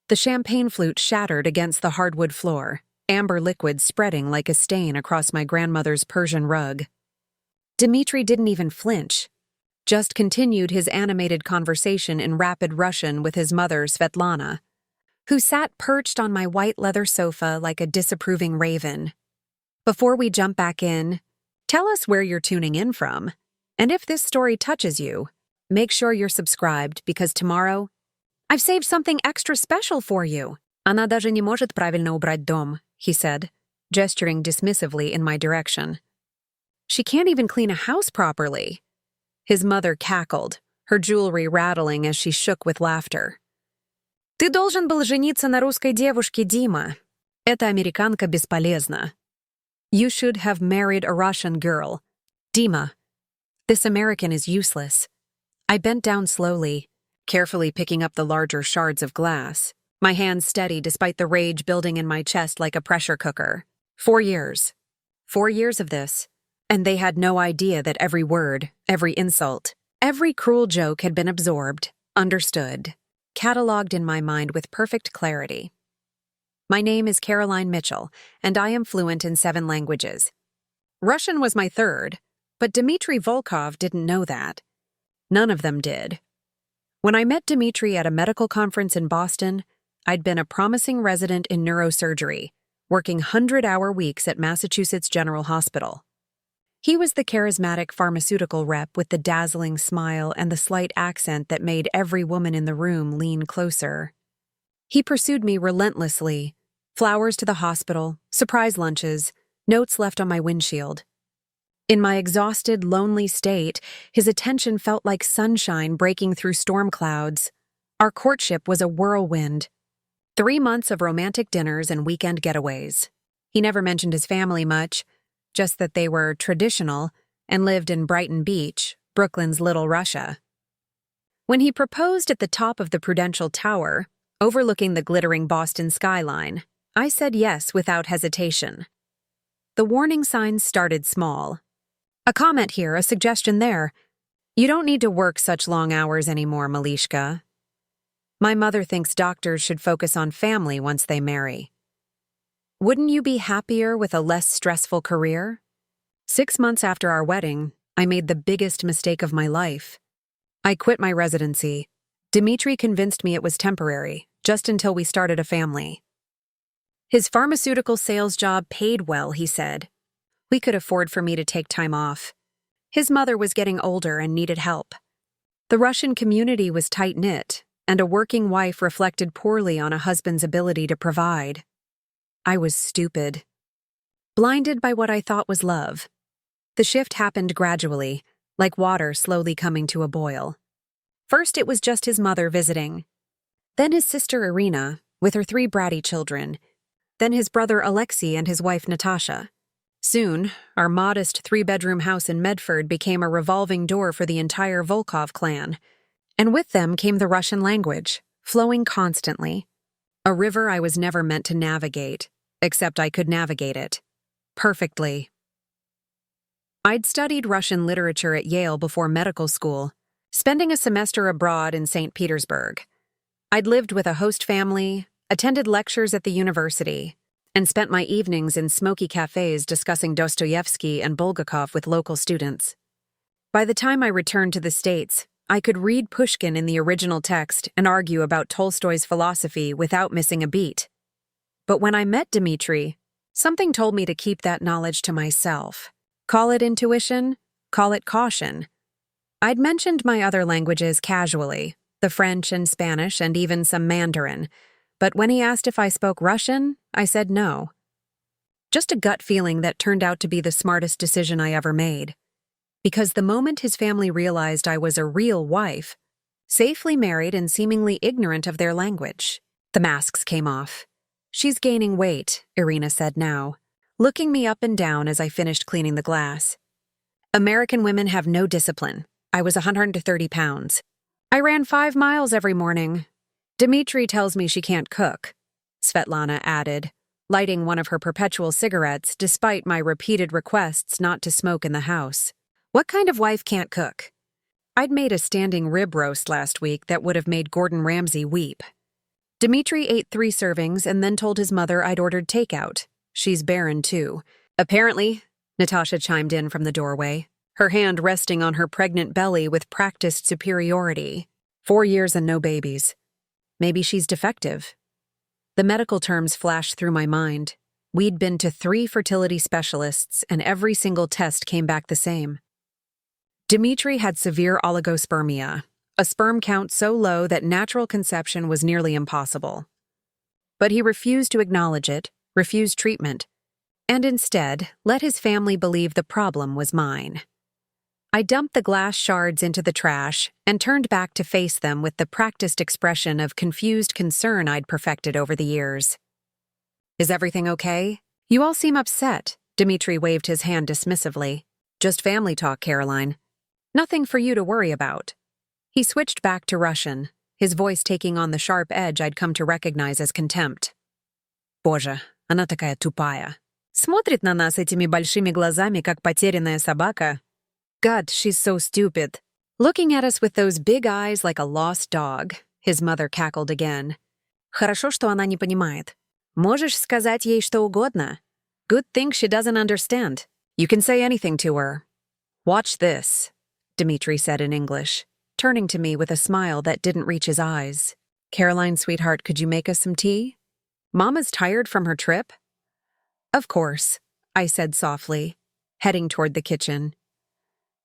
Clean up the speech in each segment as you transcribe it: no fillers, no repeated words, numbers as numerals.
The champagne flute shattered against the hardwood floor, amber liquid spreading like a stain across my grandmother's Persian rug. Dmitri didn't even flinch, just continued his animated conversation in rapid Russian with his mother, Svetlana, who sat perched on my white leather sofa like a disapproving raven. Before we jump back in, tell us where you're tuning in from, and if this story touches you, make sure you're subscribed because tomorrow, I've saved something extra special for you. Она даже не может правильно убрать дом, he said, gesturing dismissively in my direction. She can't even clean a house properly. His mother cackled, her jewelry rattling as she shook with laughter. Ты должен был жениться на русской девушке, Дима. Эта американка бесполезна. You should have married a Russian girl. Dima. This American is useless. I bent down slowly, carefully picking up the larger shards of glass, my hands steady despite the rage building in my chest like a pressure cooker. 4 years. 4 years of this. And they had no idea that every word, every insult, every cruel joke had been absorbed, understood, catalogued in my mind with perfect clarity. My name is Caroline Mitchell, and I am fluent in 7 languages. Russian was my third, but Dmitri Volkov didn't know that. None of them did. When I met Dmitri at a medical conference in Boston, I'd been a promising resident in neurosurgery, working 100-hour weeks at Massachusetts General Hospital. He was the charismatic pharmaceutical rep with the dazzling smile and the slight accent that made every woman in the room lean closer. He pursued me relentlessly. Flowers to the hospital, surprise lunches, notes left on my windshield. In my exhausted, lonely state, his attention felt like sunshine breaking through storm clouds. Our courtship was a whirlwind. 3 months of romantic dinners and weekend getaways. He never mentioned his family much, just that they were traditional and lived in Brighton Beach, Brooklyn's Little Russia. When he proposed at the top of the Prudential Tower, overlooking the glittering Boston skyline, I said yes without hesitation. The warning signs started small. A comment here, a suggestion there. You don't need to work such long hours anymore, Malishka. My mother thinks doctors should focus on family once they marry. Wouldn't you be happier with a less stressful career? 6 months after our wedding, I made the biggest mistake of my life. I quit my residency. Dmitri convinced me it was temporary, just until we started a family. His pharmaceutical sales job paid well, he said. We could afford for me to take time off. His mother was getting older and needed help. The Russian community was tight-knit, and a working wife reflected poorly on a husband's ability to provide. I was stupid. Blinded by what I thought was love. The shift happened gradually, like water slowly coming to a boil. First, it was just his mother visiting. Then his sister Irina, with her 3 bratty children. Then his brother Alexei and his wife Natasha. Soon, our modest 3-bedroom house in Medford became a revolving door for the entire Volkov clan. And with them came the Russian language, flowing constantly. A river I was never meant to navigate, except I could navigate it. Perfectly. I'd studied Russian literature at Yale before medical school, spending a semester abroad in St. Petersburg. I'd lived with a host family, attended lectures at the university, and spent my evenings in smoky cafes discussing Dostoevsky and Bulgakov with local students. By the time I returned to the States, I could read Pushkin in the original text and argue about Tolstoy's philosophy without missing a beat. But when I met Dmitri, something told me to keep that knowledge to myself. Call it intuition, call it caution. I'd mentioned my other languages casually, the French and Spanish and even some Mandarin, but when he asked if I spoke Russian, I said no. Just a gut feeling that turned out to be the smartest decision I ever made. Because the moment his family realized I was a real wife, safely married and seemingly ignorant of their language, the masks came off. She's gaining weight, Irina said now, looking me up and down as I finished cleaning the glass. American women have no discipline. I was 130 pounds. I ran 5 miles every morning. Dmitri tells me she can't cook, Svetlana added, lighting one of her perpetual cigarettes despite my repeated requests not to smoke in the house. What kind of wife can't cook? I'd made a standing rib roast last week that would have made Gordon Ramsay weep. Dmitri ate 3 servings and then told his mother I'd ordered takeout. She's barren, too. Apparently, Natasha chimed in from the doorway, her hand resting on her pregnant belly with practiced superiority. 4 years and no babies. Maybe she's defective. The medical terms flashed through my mind. We'd been to 3 fertility specialists, and every single test came back the same. Dmitri had severe oligospermia, a sperm count so low that natural conception was nearly impossible. But he refused to acknowledge it, refused treatment, and instead let his family believe the problem was mine. I dumped the glass shards into the trash and turned back to face them with the practiced expression of confused concern I'd perfected over the years. Is everything okay? You all seem upset. Dmitri waved his hand dismissively. Just family talk, Caroline. Nothing for you to worry about. He switched back to Russian, his voice taking on the sharp edge I'd come to recognize as contempt. Боже, она такая тупая. Смотрит на нас этими большими глазами, как потерянная собака. God, she's so stupid. Looking at us with those big eyes like a lost dog, his mother cackled again. Хорошо, что она не понимает. Можешь сказать ей что угодно. Good thing she doesn't understand. You can say anything to her. Watch this, Dmitri said in English, turning to me with a smile that didn't reach his eyes. Caroline, sweetheart, could you make us some tea? Mama's tired from her trip? Of course, I said softly, heading toward the kitchen.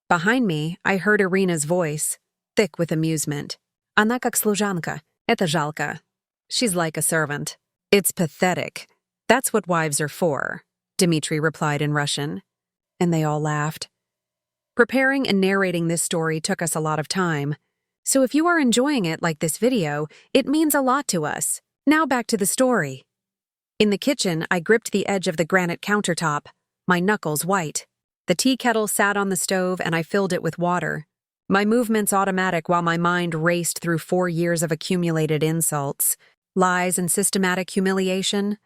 Behind me, I heard Irina's voice, thick with amusement. Она как служанка. Это жалко. She's like a servant. It's pathetic. That's what wives are for, Dmitri replied in Russian. And they all laughed. Preparing and narrating this story took us a lot of time. So if you are enjoying it like this video, it means a lot to us. Now back to the story. In the kitchen, I gripped the edge of the granite countertop, my knuckles white. The tea kettle sat on the stove and I filled it with water. My movements automatic while my mind raced through 4 years of accumulated insults, lies and systematic humiliation.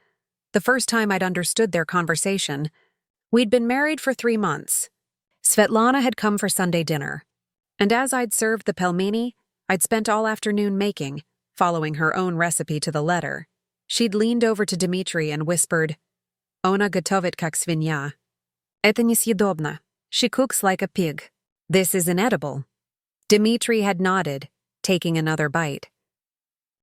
The first time I'd understood their conversation. We'd been married for 3 months. Svetlana had come for Sunday dinner. And as I'd served the pelmeni, I'd spent all afternoon making, following her own recipe to the letter. She'd leaned over to Dmitri and whispered, Ona готовит как свинья. Это несъедобно. She cooks like a pig. This is inedible. Dmitri had nodded, taking another bite.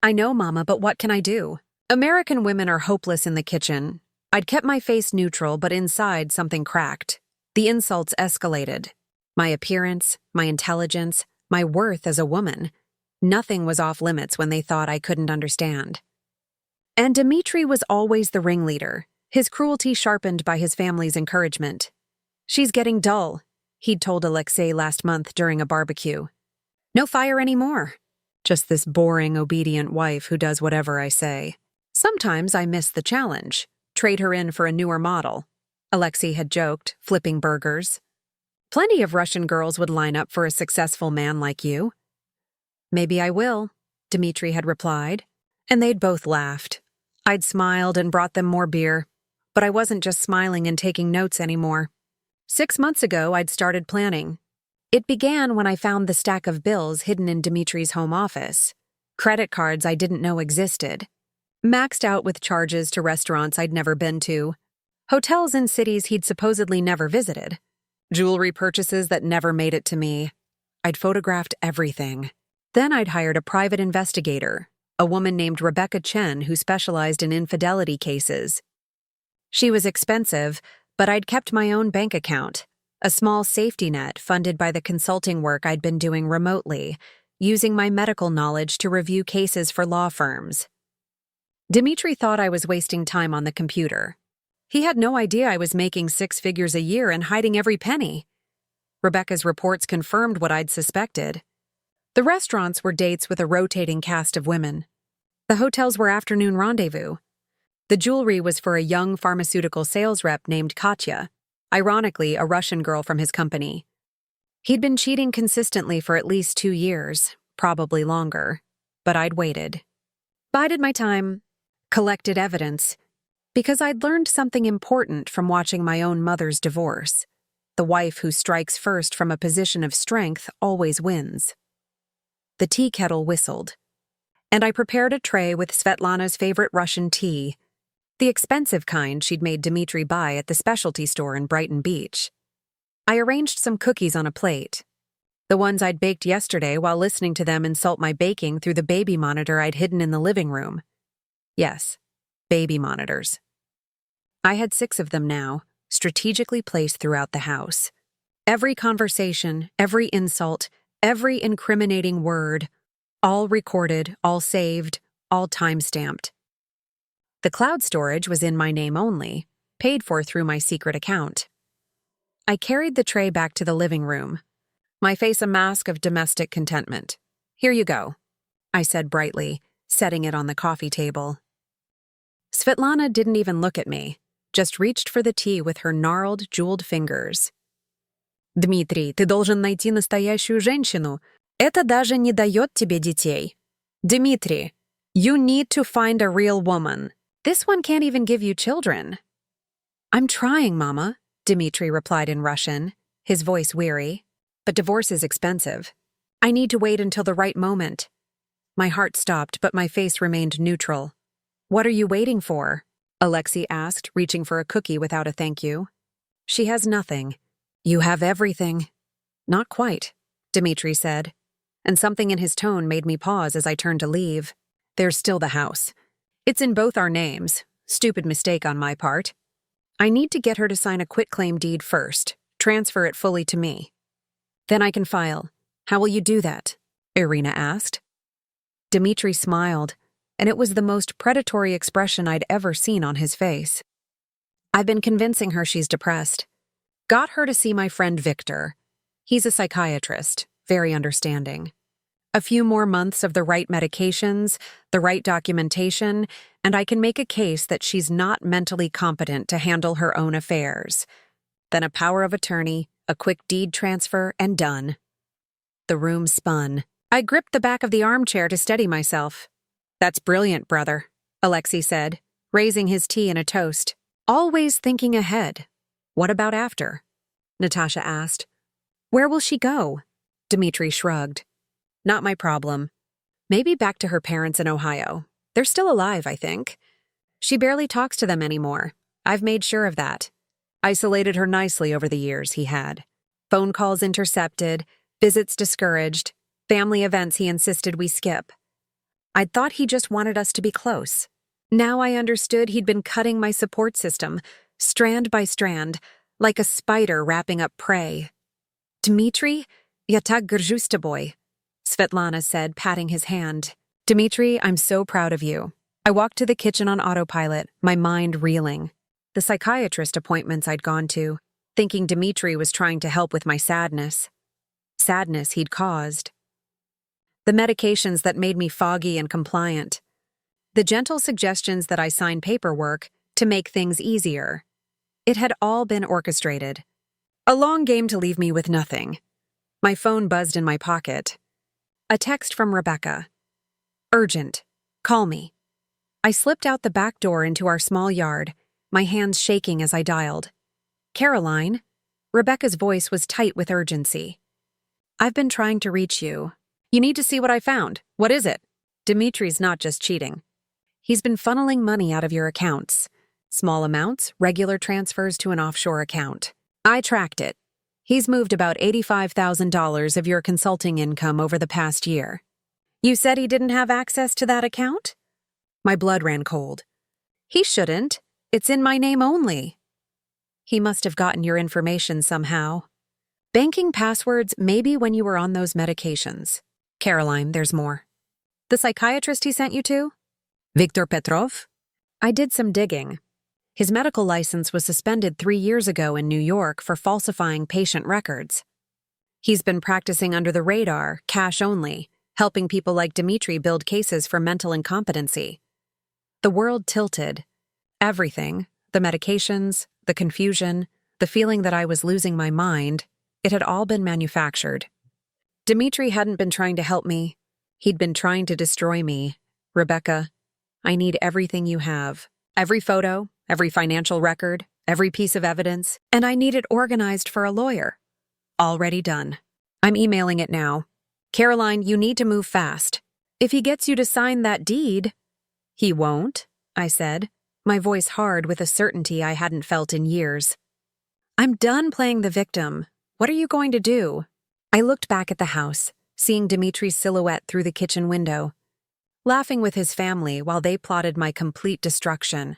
I know, Mama, but what can I do? American women are hopeless in the kitchen. I'd kept my face neutral, but inside something cracked. The insults escalated. My appearance, my intelligence, my worth as a woman. Nothing was off limits when they thought I couldn't understand. And Dmitri was always the ringleader, his cruelty sharpened by his family's encouragement. She's getting dull, he'd told Alexei last month during a barbecue. No fire anymore. Just this boring, obedient wife who does whatever I say. Sometimes I miss the challenge. Trade her in for a newer model. Alexei had joked, flipping burgers. Plenty of Russian girls would line up for a successful man like you. Maybe I will, Dmitri had replied, and they'd both laughed. I'd smiled and brought them more beer, but I wasn't just smiling and taking notes anymore. 6 months ago, I'd started planning. It began when I found the stack of bills hidden in Dmitri's home office. Credit cards I didn't know existed. Maxed out with charges to restaurants I'd never been to. Hotels in cities he'd supposedly never visited. Jewelry purchases that never made it to me. I'd photographed everything. Then I'd hired a private investigator, a woman named Rebecca Chen who specialized in infidelity cases. She was expensive, but I'd kept my own bank account, a small safety net funded by the consulting work I'd been doing remotely, using my medical knowledge to review cases for law firms. Dmitri thought I was wasting time on the computer. He had no idea I was making 6 figures a year and hiding every penny. Rebecca's reports confirmed what I'd suspected. The restaurants were dates with a rotating cast of women. The hotels were afternoon rendezvous. The jewelry was for a young pharmaceutical sales rep named Katya, ironically a Russian girl from his company. He'd been cheating consistently for at least 2 years, probably longer, but I'd waited. Bided my time, collected evidence, because I'd learned something important from watching my own mother's divorce. The wife who strikes first from a position of strength always wins. The tea kettle whistled. and I prepared a tray with Svetlana's favorite Russian tea, the expensive kind she'd made Dmitri buy at the specialty store in Brighton Beach. I arranged some cookies on a plate, the ones I'd baked yesterday while listening to them insult my baking through the baby monitor I'd hidden in the living room. Yes, baby monitors. I had 6 of them now, strategically placed throughout the house. Every conversation, every insult, every incriminating word, all recorded, all saved, all time-stamped. The cloud storage was in my name only, paid for through my secret account. I carried the tray back to the living room, my face a mask of domestic contentment. "Here you go," I said brightly, setting it on the coffee table. Svetlana didn't even look at me, just reached for the tea with her gnarled, jeweled fingers. «Дмитрий, ты должен найти настоящую женщину. Это даже не дает тебе детей. Dmitri, you need to find a real woman. This one can't even give you children." "I'm trying, Mama," Dmitri replied in Russian, his voice weary. "But divorce is expensive. I need to wait until the right moment." My heart stopped, but my face remained neutral. "What are you waiting for?" Alexei asked, reaching for a cookie without a thank you. "She has nothing. You have everything." "Not quite," Dmitri said, and something in his tone made me pause as I turned to leave. "There's still the house. It's in both our names. Stupid mistake on my part. I need to get her to sign a quitclaim deed first, transfer it fully to me. Then I can file. How will you do that?" Irina asked. Dmitri smiled, and it was the most predatory expression I'd ever seen on his face. "I've been convincing her she's depressed. Got her to see my friend Victor. He's a psychiatrist, very understanding. A few more months of the right medications, the right documentation, and I can make a case that she's not mentally competent to handle her own affairs. Then a power of attorney, a quick deed transfer, and done." The room spun. I gripped the back of the armchair to steady myself. "That's brilliant, brother," Alexei said, raising his tea in a toast. "Always thinking ahead. What about after?" Natasha asked. "Where will she go?" Dmitri shrugged. "Not my problem. Maybe back to her parents in Ohio. They're still alive, I think. She barely talks to them anymore. I've made sure of that. Isolated her nicely over the years, he had. Phone calls intercepted, visits discouraged, family events he insisted we skip. I'd thought he just wanted us to be close. Now I understood he'd been cutting my support system, strand by strand, like a spider wrapping up prey. "Dmitri, я так горжусь тобой," Svetlana said, patting his hand. "Dmitri, I'm so proud of you." I walked to the kitchen on autopilot, my mind reeling. The psychiatrist appointments I'd gone to, thinking Dmitri was trying to help with my sadness. Sadness he'd caused. The medications that made me foggy and compliant. The gentle suggestions that I sign paperwork to make things easier. It had all been orchestrated. A long game to leave me with nothing. My phone buzzed in my pocket. A text from Rebecca. "Urgent. Call me." I slipped out the back door into our small yard, my hands shaking as I dialed. "Caroline?" Rebecca's voice was tight with urgency. "I've been trying to reach you. You need to see what I found. What is it?" "Dimitri's not just cheating. He's been funneling money out of your accounts. Small amounts, regular transfers to an offshore account. I tracked it. He's moved about $85,000 of your consulting income over the past year. You said he didn't have access to that account?" My blood ran cold. "He shouldn't. It's in my name only." "He must have gotten your information somehow. Banking passwords maybe when you were on those medications. Caroline, there's more. The psychiatrist he sent you to? Viktor Petrov?" I did some digging. His medical license was suspended 3 years ago in New York for falsifying patient records. He's been practicing under the radar, cash only, helping people like Dmitri build cases for mental incompetency. The world tilted. Everything, the medications, the confusion, the feeling that I was losing my mind, it had all been manufactured. Dmitri hadn't been trying to help me. He'd been trying to destroy me. "Rebecca, I need everything you have. Every photo, every financial record, every piece of evidence, and I need it organized for a lawyer." "Already done. I'm emailing it now. Caroline, you need to move fast. If he gets you to sign that deed. He won't, I said, my voice hard with a certainty I hadn't felt in years. I'm done playing the victim. What are you going to do? I looked back at the house, seeing Dmitri's silhouette through the kitchen window, laughing with his family while they plotted my complete destruction.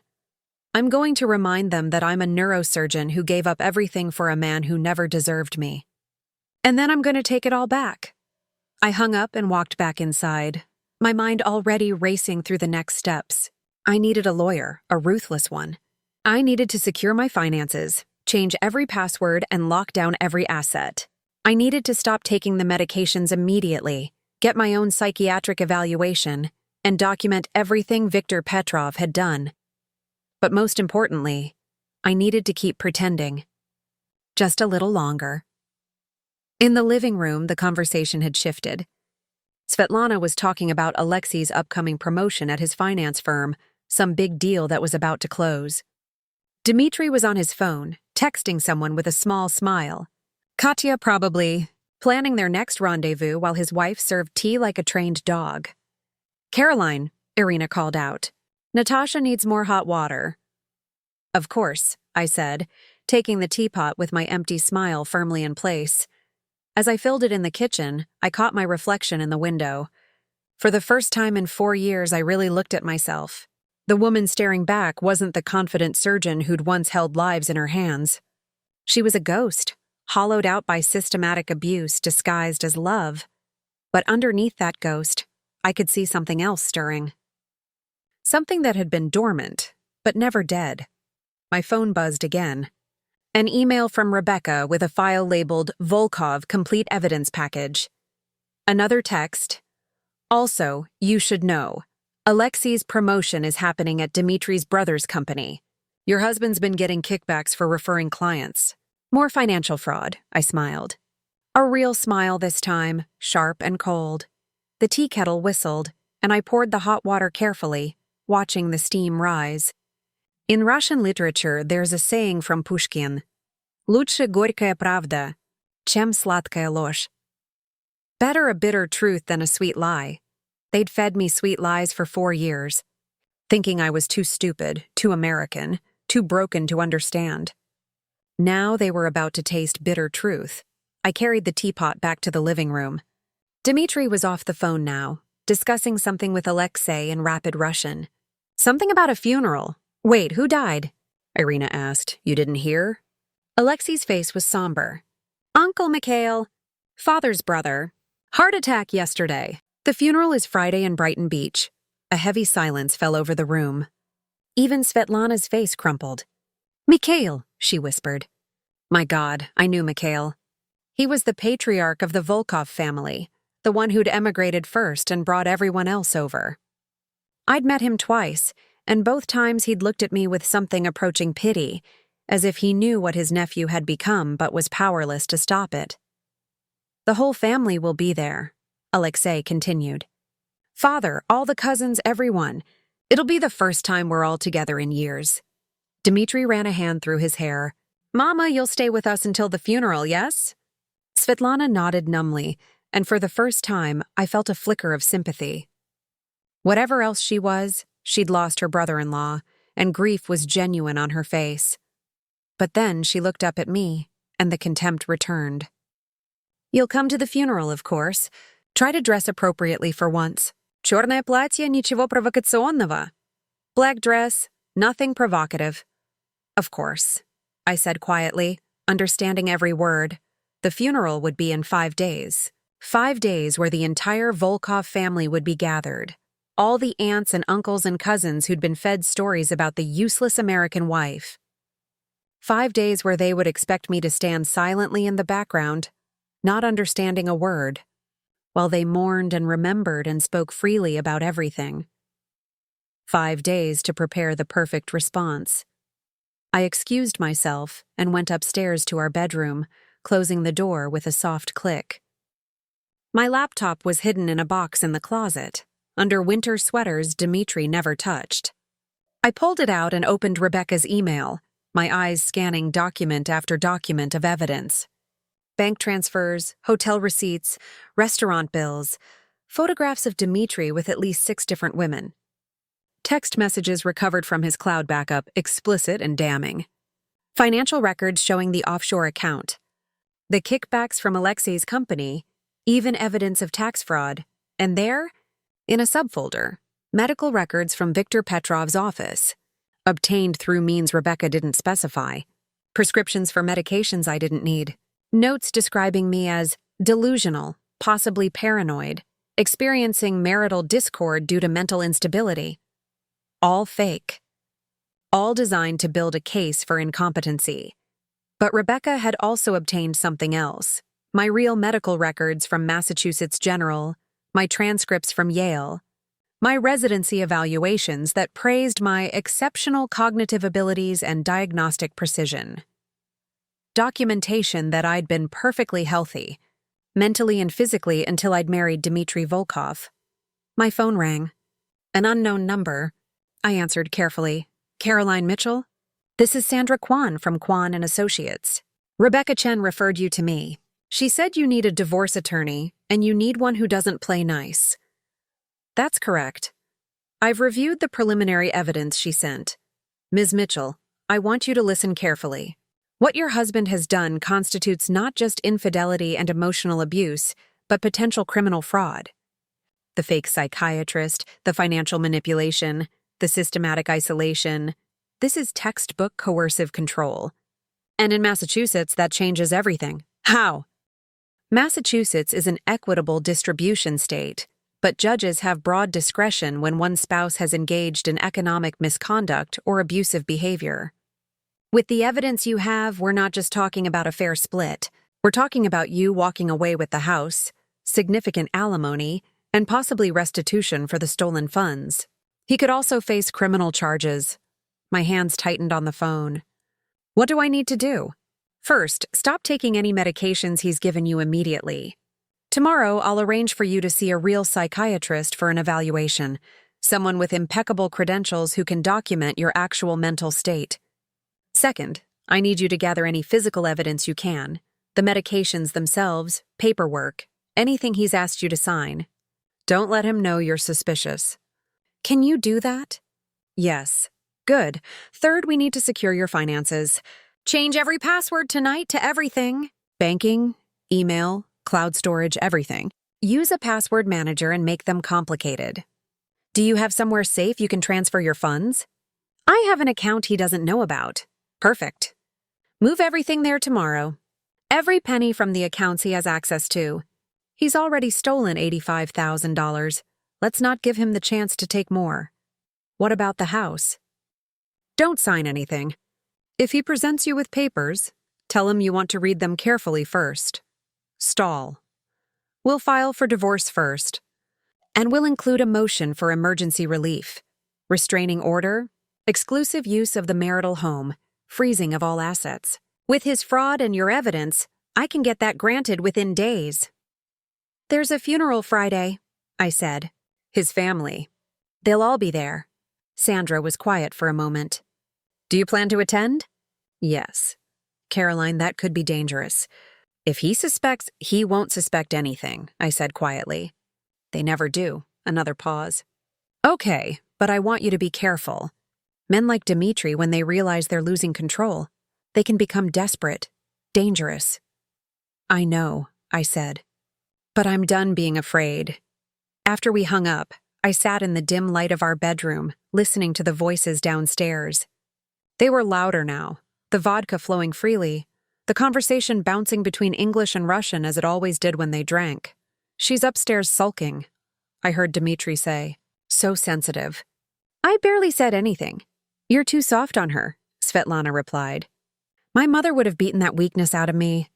I'm going to remind them that I'm a neurosurgeon who gave up everything for a man who never deserved me. And then I'm going to take it all back. I hung up and walked back inside, my mind already racing through the next steps. I needed a lawyer, a ruthless one. I needed to secure my finances, change every password, and lock down every asset. I needed to stop taking the medications immediately, get my own psychiatric evaluation, and document everything Viktor Petrov had done. But most importantly, I needed to keep pretending. Just a little longer. In the living room, the conversation had shifted. Svetlana was talking about Alexei's upcoming promotion at his finance firm, some big deal that was about to close. Dmitri was on his phone, texting someone with a small smile. Katya probably, planning their next rendezvous while his wife served tea like a trained dog. Caroline, Irina called out. Natasha needs more hot water. Of course, I said, taking the teapot with my empty smile firmly in place. As I filled it in the kitchen, I caught my reflection in the window. For the first time in 4 years, I really looked at myself. The woman staring back wasn't the confident surgeon who'd once held lives in her hands. She was a ghost, hollowed out by systematic abuse disguised as love. But underneath that ghost, I could see something else stirring. Something that had been dormant, but never dead. My phone buzzed again. An email from Rebecca with a file labeled Volkov Complete Evidence Package. Another text. Also, you should know, Alexei's promotion is happening at Dmitri's brother's company. Your husband's been getting kickbacks for referring clients. More financial fraud, I smiled. A real smile this time, sharp and cold. The tea kettle whistled, and I poured the hot water carefully, watching the steam rise. In Russian literature, there's a saying from Pushkin, «Лучше горькая правда, чем сладкая ложь». Better a bitter truth than a sweet lie. They'd fed me sweet lies for 4 years, thinking I was too stupid, too American, too broken to understand. Now they were about to taste bitter truth. I carried the teapot back to the living room. Dmitri was off the phone now, discussing something with Alexei in rapid Russian. Something about a funeral. Wait, who died? Irina asked. You didn't hear? Alexei's face was somber. Uncle Mikhail, father's brother. Heart attack yesterday. The funeral is Friday in Brighton Beach. A heavy silence fell over the room. Even Svetlana's face crumpled. Mikhail, she whispered. My God, I knew Mikhail. He was the patriarch of the Volkov family, the one who'd emigrated first and brought everyone else over. I'd met him twice, and both times he'd looked at me with something approaching pity, as if he knew what his nephew had become but was powerless to stop it. The whole family will be there, Alexei continued. Father, all the cousins, everyone. It'll be the first time we're all together in years. Dmitri ran a hand through his hair. Mama, you'll stay with us until the funeral, yes? Svetlana nodded numbly, and for the first time, I felt a flicker of sympathy. Whatever else she was, she'd lost her brother-in-law, and grief was genuine on her face. But then she looked up at me, and the contempt returned. You'll come to the funeral, of course. Try to dress appropriately for once. Черное платье, ничего провокационного. Black dress, nothing provocative. Of course, I said quietly, understanding every word. The funeral would be in 5 days. 5 days where the entire Volkov family would be gathered. All the aunts and uncles and cousins who'd been fed stories about the useless American wife. 5 days where they would expect me to stand silently in the background, not understanding a word, while they mourned and remembered and spoke freely about everything. 5 days to prepare the perfect response. I excused myself and went upstairs to our bedroom, closing the door with a soft click. My laptop was hidden in a box in the closet, under winter sweaters Dmitri never touched. I pulled it out and opened Rebecca's email, my eyes scanning document after document of evidence. Bank transfers, hotel receipts, restaurant bills, Photographs of Dmitri with at least 6 different women. Text messages recovered from his cloud backup, explicit and damning. Financial records showing the offshore account. The kickbacks from Alexei's company, even evidence of tax fraud. And there, in a subfolder, medical records from Viktor Petrov's office, obtained through means Rebecca didn't specify. Prescriptions for medications I didn't need. Notes describing me as delusional, possibly paranoid, experiencing marital discord due to mental instability. All fake. All designed to build a case for incompetency. But Rebecca had also obtained something else. My real medical records from Massachusetts General, my transcripts from Yale, my residency evaluations that praised my exceptional cognitive abilities and diagnostic precision. Documentation that I'd been perfectly healthy, mentally and physically, until I'd married Dmitri Volkov. My phone rang. An unknown number. I answered carefully. Caroline Mitchell? This is Sandra Kwan from Kwan and Associates. Rebecca Chen referred you to me. She said you need a divorce attorney, and you need one who doesn't play nice. That's correct. I've reviewed the preliminary evidence she sent. Ms. Mitchell, I want you to listen carefully. What your husband has done constitutes not just infidelity and emotional abuse, but potential criminal fraud. The fake psychiatrist, the financial manipulation, the systematic isolation. This is textbook coercive control. And in Massachusetts, that changes everything. How? Massachusetts is an equitable distribution state, but judges have broad discretion when one spouse has engaged in economic misconduct or abusive behavior. With the evidence you have, we're not just talking about a fair split. We're talking about you walking away with the house, significant alimony, and possibly restitution for the stolen funds. He could also face criminal charges. My hands tightened on the phone. What do I need to do? First, stop taking any medications he's given you immediately. Tomorrow, I'll arrange for you to see a real psychiatrist for an evaluation, someone with impeccable credentials who can document your actual mental state. Second, I need you to gather any physical evidence you can, the medications themselves, paperwork, anything he's asked you to sign. Don't let him know you're suspicious. Can you do that? Yes. Good. Third, we need to secure your finances. Change every password tonight to everything. Banking, email, cloud storage, everything. Use a password manager and make them complicated. Do you have somewhere safe you can transfer your funds? I have an account he doesn't know about. Perfect. Move everything there tomorrow. Every penny from the accounts he has access to. He's already stolen $85,000. Let's not give him the chance to take more. What about the house? Don't sign anything. If he presents you with papers, tell him you want to read them carefully first. Stall. We'll file for divorce first. And we'll include a motion for emergency relief, restraining order, exclusive use of the marital home, freezing of all assets. With his fraud and your evidence, I can get that granted within days. There's a funeral Friday, I said. His family. They'll all be there. Sandra was quiet for a moment. Do you plan to attend? Yes. Caroline, that could be dangerous. If he suspects, he won't suspect anything, I said quietly. They never do. Another pause. Okay, but I want you to be careful. Men like Dmitri, when they realize they're losing control, they can become desperate, dangerous. I know, I said. But I'm done being afraid. After we hung up, I sat in the dim light of our bedroom, listening to the voices downstairs. They were louder now, the vodka flowing freely, the conversation bouncing between English and Russian as it always did when they drank. She's upstairs sulking, I heard Dmitri say. So sensitive. I barely said anything. You're too soft on her, Svetlana replied. My mother would have beaten that weakness out of me.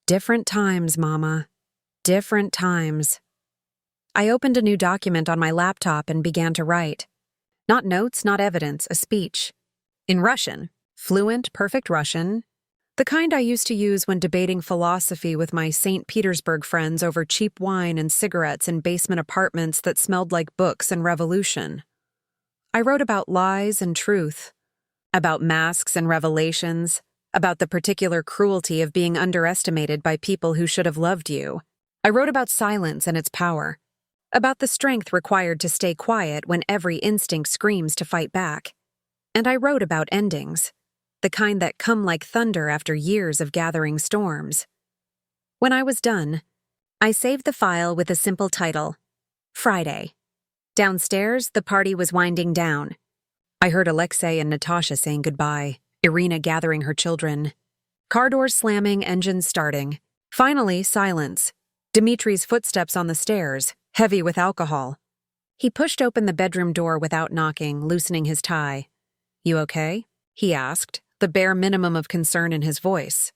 Different times, Mama. Different times. I opened a new document on my laptop and began to write. Not notes, not evidence, a speech. In Russian, fluent, perfect Russian, the kind I used to use when debating philosophy with my St. Petersburg friends over cheap wine and cigarettes in basement apartments that smelled like books and revolution. I wrote about lies and truth, about masks and revelations, about the particular cruelty of being underestimated by people who should have loved you. I wrote about silence and its power. about the strength required to stay quiet when every instinct screams to fight back. And I wrote about endings, the kind that come like thunder after years of gathering storms. When I was done, I saved the file with a simple title, Friday. Downstairs, the party was winding down. I heard Alexei and Natasha saying goodbye, Irina gathering her children. Car doors slamming, engines starting. Finally, silence. Dmitri's footsteps on the stairs, heavy with alcohol. He pushed open the bedroom door without knocking, loosening his tie. "You okay?" he asked, the bare minimum of concern in his voice.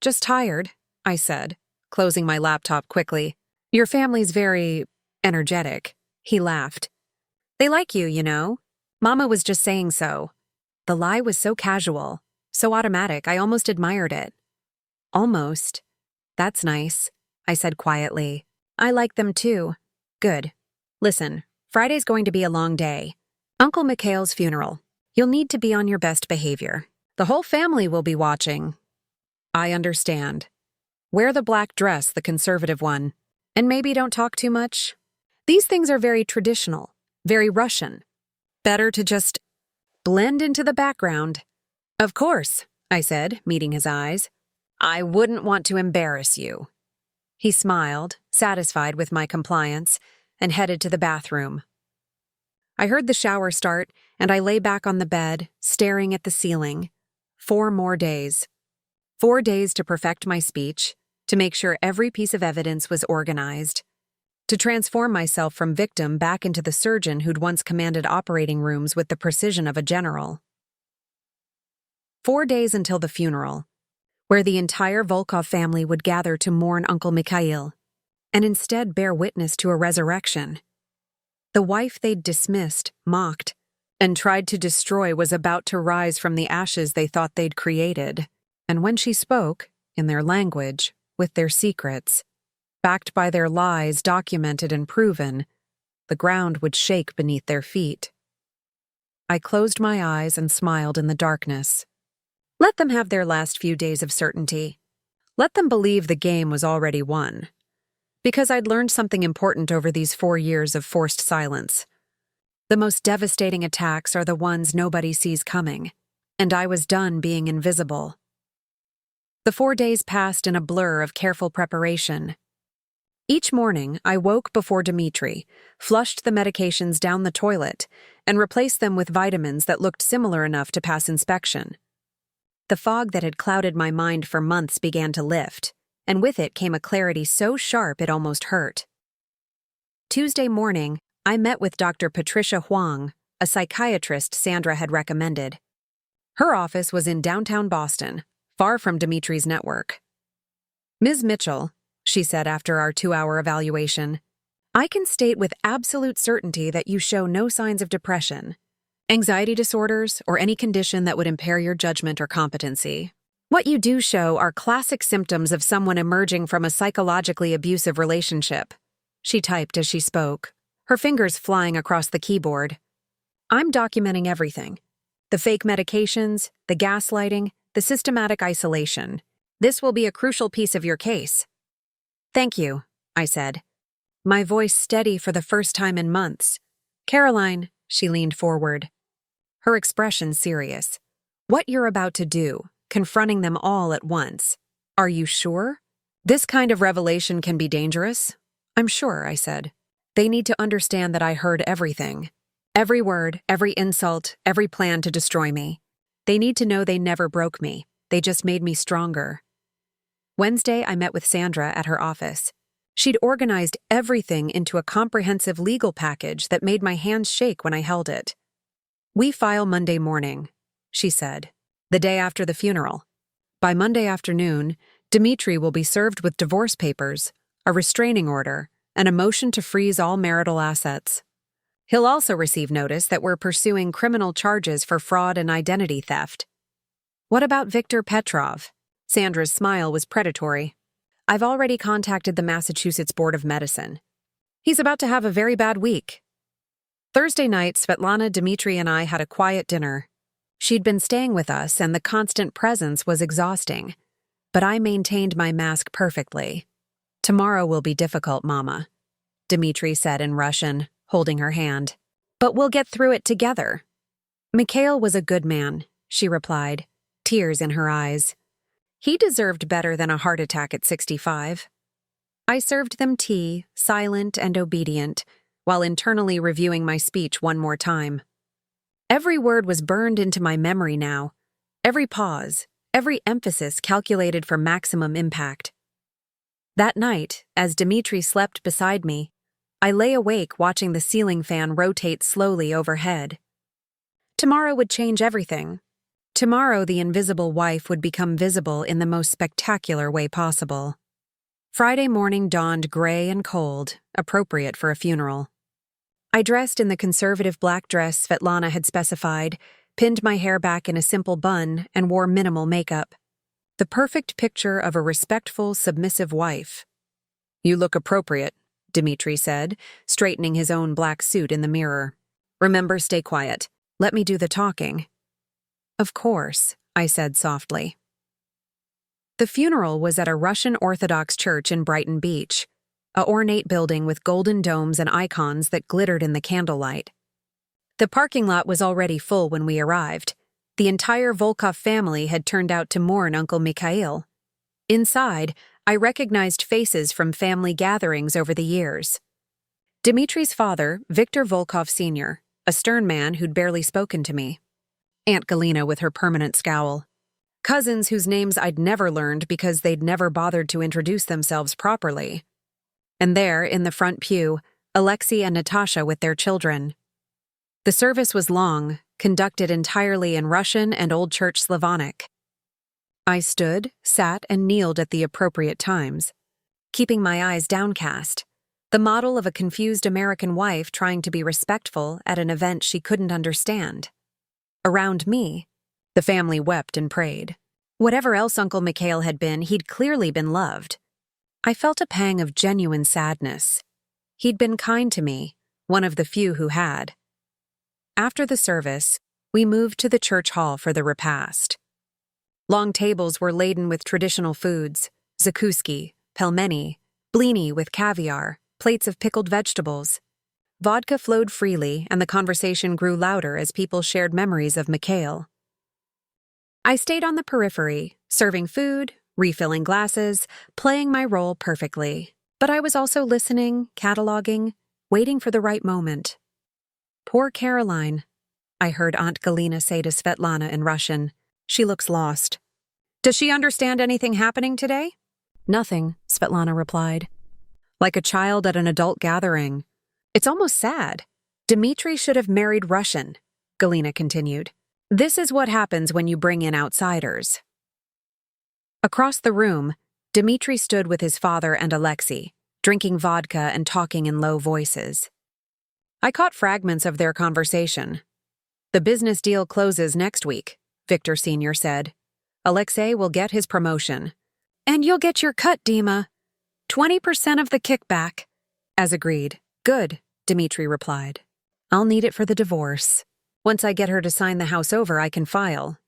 "Just tired," I said, closing my laptop quickly. "Your family's very energetic," he laughed. "They like you, you know. Mama was just saying so." The lie was so casual, so automatic, I almost admired it. "Almost. That's nice," I said quietly. "I like them too." "Good. Listen, Friday's going to be a long day. Uncle Mikhail's funeral. You'll need to be on your best behavior. The whole family will be watching." "I understand. Wear the black dress, the conservative one. And maybe don't talk too much. These things are very traditional, very Russian. Better to just blend into the background." "Of course," I said, meeting his eyes. "I wouldn't want to embarrass you." He smiled, satisfied with my compliance, and headed to the bathroom. I heard the shower start, and I lay back on the bed, staring at the ceiling. 4 more days. 4 days to perfect my speech, to make sure every piece of evidence was organized, to transform myself from victim back into the surgeon who'd once commanded operating rooms with the precision of a general. 4 days until the funeral, where the entire Volkov family would gather to mourn Uncle Mikhail, and instead bear witness to a resurrection. The wife they'd dismissed, mocked, and tried to destroy was about to rise from the ashes they thought they'd created. And when she spoke, in their language, with their secrets, backed by their lies documented and proven, the ground would shake beneath their feet. I closed my eyes and smiled in the darkness. Let them have their last few days of certainty. Let them believe the game was already won. Because I'd learned something important over these 4 years of forced silence. The most devastating attacks are the ones nobody sees coming, and I was done being invisible. The 4 days passed in a blur of careful preparation. Each morning, I woke before Dmitri, flushed the medications down the toilet, and replaced them with vitamins that looked similar enough to pass inspection. The fog that had clouded my mind for months began to lift, and with it came a clarity so sharp it almost hurt. Tuesday morning, I met with Dr. Patricia Huang, a psychiatrist Sandra had recommended. Her office was in downtown Boston, far from Dmitri's network. "Ms. Mitchell," she said after our 2-hour evaluation, "I can state with absolute certainty that you show no signs of depression, anxiety disorders, or any condition that would impair your judgment or competency. What you do show are classic symptoms of someone emerging from a psychologically abusive relationship." She typed as she spoke, her fingers flying across the keyboard. "I'm documenting everything. The fake medications, the gaslighting, the systematic isolation. This will be a crucial piece of your case." "Thank you," I said, my voice steady for the first time in months. "Caroline," she leaned forward, her expression serious. "What you're about to do, confronting them all at once. Are you sure? This kind of revelation can be dangerous." "I'm sure," I said. "They need to understand that I heard everything. Every word, every insult, every plan to destroy me. They need to know they never broke me. They just made me stronger." Wednesday, I met with Sandra at her office. She'd organized everything into a comprehensive legal package that made my hands shake when I held it. "We file Monday morning," she said, "the day after the funeral. By Monday afternoon, Dmitri will be served with divorce papers, a restraining order, and a motion to freeze all marital assets. He'll also receive notice that we're pursuing criminal charges for fraud and identity theft." "What about Viktor Petrov?" Sandra's smile was predatory. "I've already contacted the Massachusetts Board of Medicine. He's about to have a very bad week." Thursday night, Svetlana, Dmitri, and I had a quiet dinner. She'd been staying with us, and the constant presence was exhausting. But I maintained my mask perfectly. "Tomorrow will be difficult, Mama." Dmitri said in Russian, holding her hand. But we'll get through it together. Mikhail was a good man, she replied, tears in her eyes. He deserved better than a heart attack at 65. I served them tea, silent and obedient, while internally reviewing my speech one more time. Every word was burned into my memory now, every pause, every emphasis calculated for maximum impact. That night, as Dmitri slept beside me, I lay awake watching the ceiling fan rotate slowly overhead. Tomorrow would change everything. Tomorrow the invisible wife would become visible in the most spectacular way possible. Friday morning dawned gray and cold, appropriate for a funeral. I dressed in the conservative black dress Svetlana had specified, pinned my hair back in a simple bun, and wore minimal makeup. The perfect picture of a respectful, submissive wife. "You look appropriate," Dmitri said, straightening his own black suit in the mirror. "Remember, stay quiet. Let me do the talking." "Of course," I said softly. The funeral was at a Russian Orthodox church in Brighton Beach, a ornate building with golden domes and icons that glittered in the candlelight. The parking lot was already full when we arrived. The entire Volkov family had turned out to mourn Uncle Mikhail. Inside, I recognized faces from family gatherings over the years. Dmitri's father, Viktor Volkov Sr., a stern man who'd barely spoken to me. Aunt Galina with her permanent scowl. Cousins whose names I'd never learned because they'd never bothered to introduce themselves properly. And there, in the front pew, Alexei and Natasha with their children. The service was long, conducted entirely in Russian and Old Church Slavonic. I stood, sat, and kneeled at the appropriate times, keeping my eyes downcast, the model of a confused American wife trying to be respectful at an event she couldn't understand. Around me, the family wept and prayed. Whatever else Uncle Mikhail had been, he'd clearly been loved. I felt a pang of genuine sadness. He'd been kind to me, one of the few who had. After the service, we moved to the church hall for the repast. Long tables were laden with traditional foods, zakuski, pelmeni, blini with caviar, plates of pickled vegetables. Vodka flowed freely, and the conversation grew louder as people shared memories of Mikhail. I stayed on the periphery, serving food, refilling glasses, playing my role perfectly. But I was also listening, cataloging, waiting for the right moment. "Poor Caroline," I heard Aunt Galina say to Svetlana in Russian. "She looks lost." "Does she understand anything happening today?" "Nothing," Svetlana replied. "Like a child at an adult gathering. It's almost sad. Dmitri should have married Russian," Galina continued. "This is what happens when you bring in outsiders." Across the room, Dmitri stood with his father and Alexei, drinking vodka and talking in low voices. I caught fragments of their conversation. "The business deal closes next week," Viktor Sr. said. "Alexei will get his promotion." "And you'll get your cut, Dima. 20% of the kickback." "As agreed." "Good," Dmitri replied. "I'll need it for the divorce. Once I get her to sign the house over, I can file."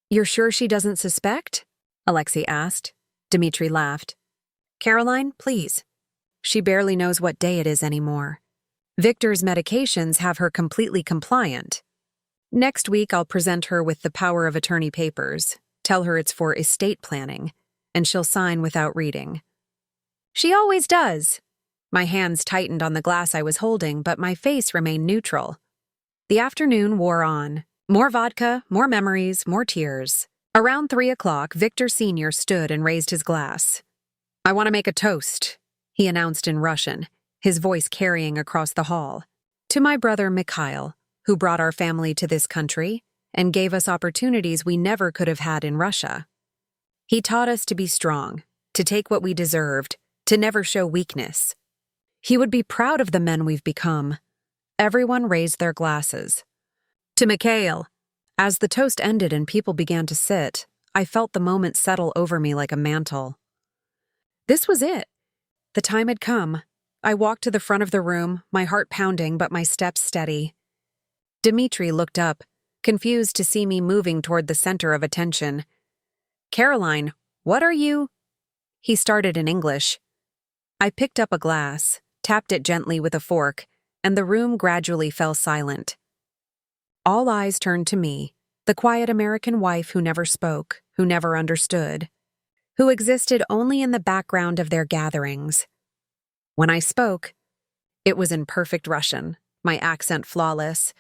"You're sure she doesn't suspect?" Alexei asked. Dmitri laughed. "Caroline, please. She barely knows what day it is anymore. Victor's medications have her completely compliant. Next week I'll present her with the power of attorney papers, tell her it's for estate planning, and she'll sign without reading." "She always does." My hands tightened on the glass I was holding, but my face remained neutral. The afternoon wore on. More vodka, more memories, more tears. Around 3 o'clock, Viktor Sr. stood and raised his glass. "I want to make a toast," he announced in Russian, his voice carrying across the hall. "To my brother Mikhail, who brought our family to this country and gave us opportunities we never could have had in Russia. He taught us to be strong, to take what we deserved, to never show weakness. He would be proud of the men we've become." Everyone raised their glasses. "To Mikhail." As the toast ended and people began to sit, I felt the moment settle over me like a mantle. This was it. The time had come. I walked to the front of the room, my heart pounding but my steps steady. Dmitri looked up, confused to see me moving toward the center of attention. "Caroline, what are you—" He started in English. I picked up a glass, tapped it gently with a fork, and the room gradually fell silent. All eyes turned to me, the quiet American wife who never spoke, who never understood, who existed only in the background of their gatherings. When I spoke, it was in perfect Russian, my accent flawless,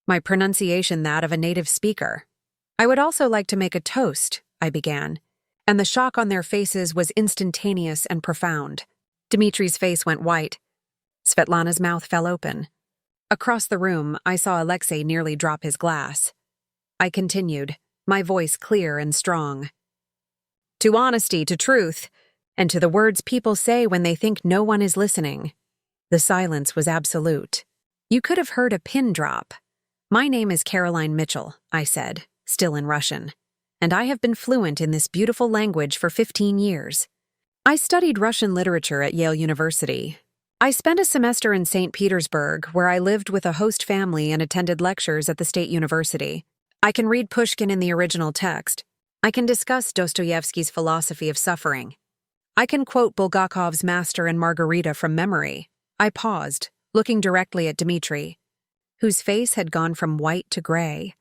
my pronunciation that of a native speaker. "I would also like to make a toast," I began, and the shock on their faces was instantaneous and profound. Dmitri's face went white. Svetlana's mouth fell open. Across the room, I saw Alexei nearly drop his glass. I continued, my voice clear and strong. "To honesty, to truth, and to the words people say when they think no one is listening." The silence was absolute. You could have heard a pin drop. "My name is Caroline Mitchell," I said, still in Russian, "and I have been fluent in this beautiful language for 15 years. I studied Russian literature at Yale University. I spent a semester in St. Petersburg, where I lived with a host family and attended lectures at the State University. I can read Pushkin in the original text. I can discuss Dostoevsky's philosophy of suffering. I can quote Bulgakov's Master and Margarita from memory." I paused, looking directly at Dmitri, whose face had gone from white to gray,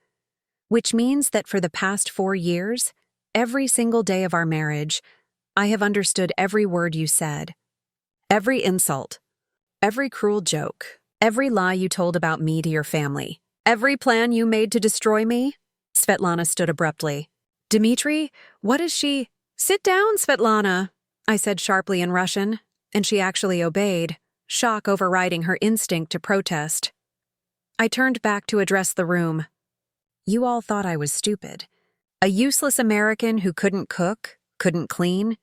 which means that for the past 4 years, every single day of our marriage, I have understood every word you said, every insult, every cruel joke, every lie you told about me to your family, every plan you made to destroy me." Svetlana stood abruptly. "Dmitri, what is she—" "Sit down, Svetlana," I said sharply in Russian, and she actually obeyed, shock overriding her instinct to protest. I turned back to address the room. "You all thought I was stupid. A useless American who couldn't cook, couldn't clean,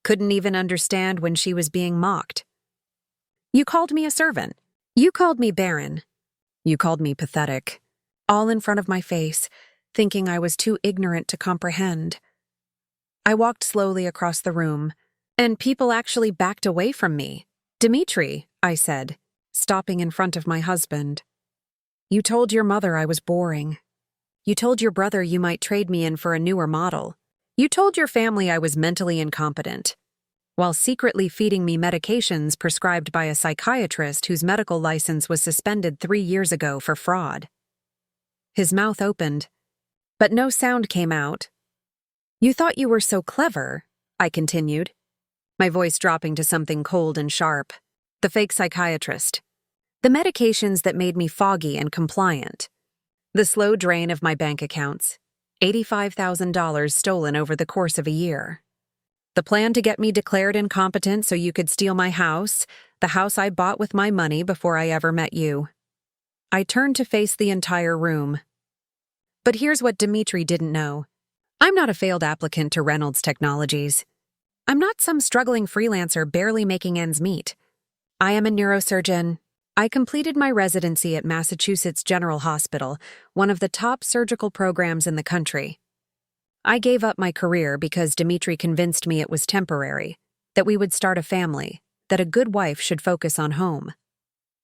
couldn't even understand when she was being mocked. You called me a servant. You called me barren. You called me pathetic. All in front of my face, thinking I was too ignorant to comprehend." I walked slowly across the room, and people actually backed away from me. "Dmitri," I said, stopping in front of my husband. "You told your mother I was boring. You told your brother you might trade me in for a newer model. You told your family I was mentally incompetent, while secretly feeding me medications prescribed by a psychiatrist whose medical license was suspended 3 years ago for fraud." His mouth opened, but no sound came out. "You thought you were so clever," I continued, my voice dropping to something cold and sharp. "The fake psychiatrist. The medications that made me foggy and compliant. The slow drain of my bank accounts. $85,000 stolen over the course of a year. The plan to get me declared incompetent so you could steal my house, the house I bought with my money before I ever met you." I turned to face the entire room. But here's what Dmitri didn't know. I'm not a failed applicant to Reynolds Technologies. I'm not some struggling freelancer barely making ends meet. I am a neurosurgeon. I completed my residency at Massachusetts General Hospital, one of the top surgical programs in the country. I gave up my career because Dmitri convinced me it was temporary, that we would start a family, that a good wife should focus on home.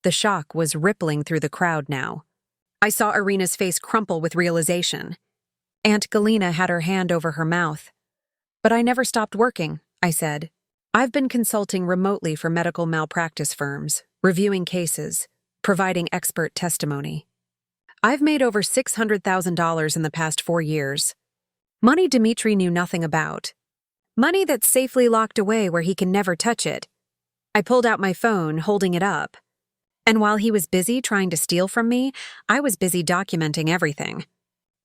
The shock was rippling through the crowd now. I saw Irina's face crumple with realization. Aunt Galina had her hand over her mouth. "But I never stopped working," I said. "I've been consulting remotely for medical malpractice firms, reviewing cases, providing expert testimony. I've made over $600,000 in the past 4 years. Money Dmitri knew nothing about. Money that's safely locked away where he can never touch it." I pulled out my phone, holding it up. And while he was busy trying to steal from me, I was busy documenting everything.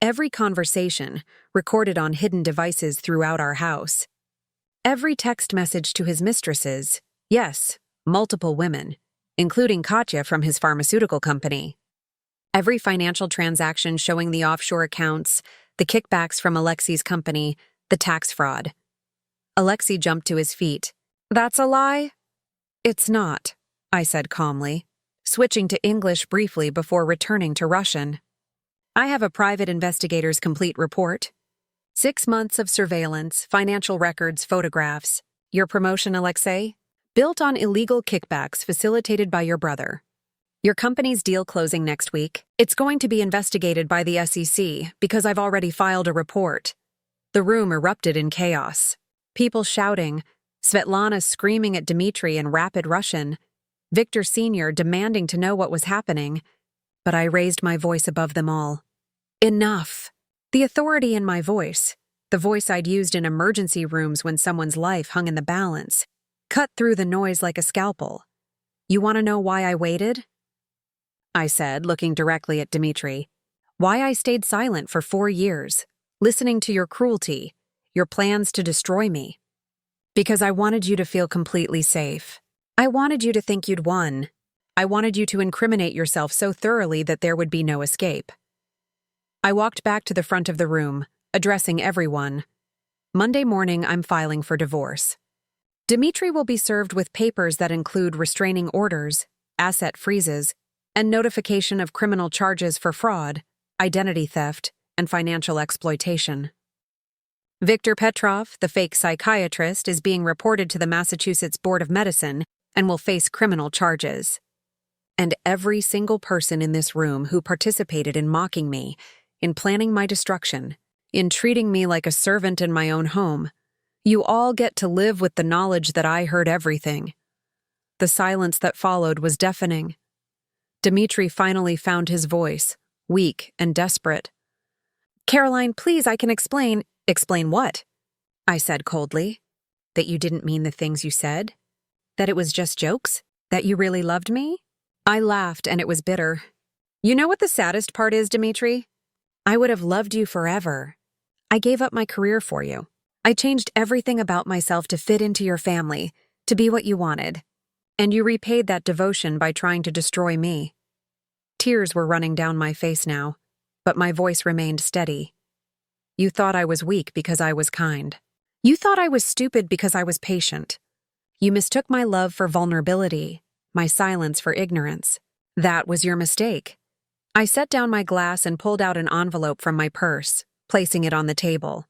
Every conversation, recorded on hidden devices throughout our house. Every text message to his mistresses, yes, multiple women, including Katya from his pharmaceutical company. Every financial transaction showing the offshore accounts, the kickbacks from Alexei's company, the tax fraud. Alexei jumped to his feet. "That's a lie?" "It's not," I said calmly, switching to English briefly before returning to Russian. "I have a private investigator's complete report. 6 months of surveillance, financial records, photographs. Your promotion, Alexei? Built on illegal kickbacks facilitated by your brother. Your company's deal closing next week. It's going to be investigated by the SEC because I've already filed a report." The room erupted in chaos. People shouting, Svetlana screaming at Dmitri in rapid Russian. Victor Sr. demanding to know what was happening, but I raised my voice above them all. Enough! The authority in my voice, the voice I'd used in emergency rooms when someone's life hung in the balance, cut through the noise like a scalpel. You want to know why I waited? I said, looking directly at Dmitri. Why I stayed silent for 4 years, listening to your cruelty, your plans to destroy me. Because I wanted you to feel completely safe. I wanted you to think you'd won. I wanted you to incriminate yourself so thoroughly that there would be no escape. I walked back to the front of the room, addressing everyone. Monday morning, I'm filing for divorce. Dmitri will be served with papers that include restraining orders, asset freezes, and notification of criminal charges for fraud, identity theft, and financial exploitation. Viktor Petrov, the fake psychiatrist, is being reported to the Massachusetts Board of Medicine and will face criminal charges. And every single person in this room who participated in mocking me, in planning my destruction, in treating me like a servant in my own home, you all get to live with the knowledge that I heard everything. The silence that followed was deafening. Dmitri finally found his voice, weak and desperate. Caroline, please, I can explain. Explain what? I said coldly. That you didn't mean the things you said? That it was just jokes? That you really loved me? I laughed, and it was bitter. You know what the saddest part is, Dmitri? I would have loved you forever. I gave up my career for you. I changed everything about myself to fit into your family, to be what you wanted. And you repaid that devotion by trying to destroy me. Tears were running down my face now, but my voice remained steady. You thought I was weak because I was kind. You thought I was stupid because I was patient. You mistook my love for vulnerability, my silence for ignorance. That was your mistake. I set down my glass and pulled out an envelope from my purse, placing it on the table.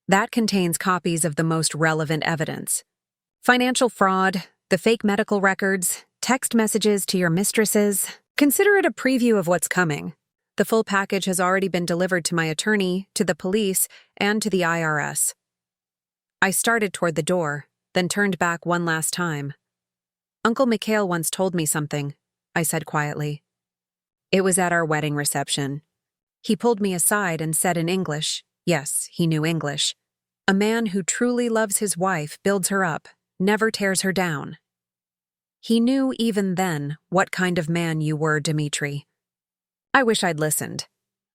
That contains copies of the most relevant evidence. Financial fraud, the fake medical records, text messages to your mistresses. Consider it a preview of what's coming. The full package has already been delivered to my attorney, to the police, and to the IRS. I started toward the door, then turned back one last time. Uncle Mikhail once told me something, I said quietly. It was at our wedding reception. He pulled me aside and said in English, yes, he knew English, a man who truly loves his wife builds her up, never tears her down. He knew even then what kind of man you were, Dmitri. I wish I'd listened.